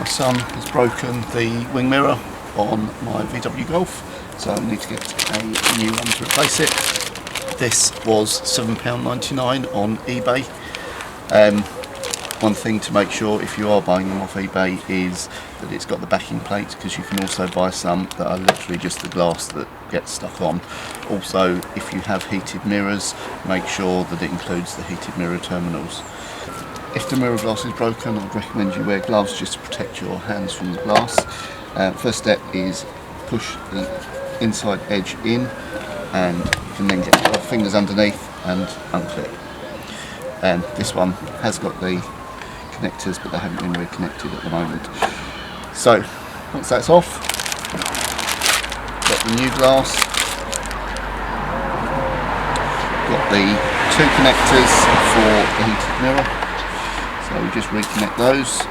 My son has broken the wing mirror on my VW Golf, so I need to get a new one to replace it. This was £7.99 on eBay. One thing to make sure if you are buying them off eBay is that it's got the backing plates, because you can also buy some that are literally just the glass that gets stuck on. Also, if you have heated mirrors, make sure that it includes the heated mirror terminals. If the mirror glass is broken, I'd recommend you wear gloves just to protect your hands from the glass. First step is push the inside edge in, and you can then get your fingers underneath and unclip. This one has got the connectors, but they haven't been reconnected at the moment. So once that's off, got the new glass, got the two connectors for the heated mirror, so we just reconnect those.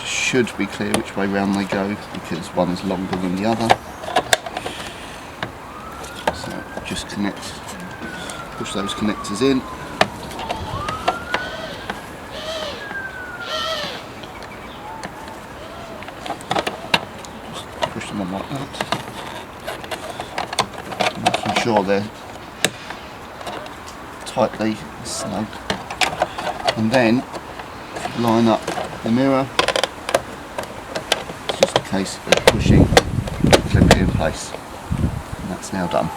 Should be clear which way round they go, because one is longer than the other. So just push those connectors in. Just push them on like that, making sure they're tightly snug. And then line up the mirror. It's just a case of pushing and clipping it in place. And that's now done.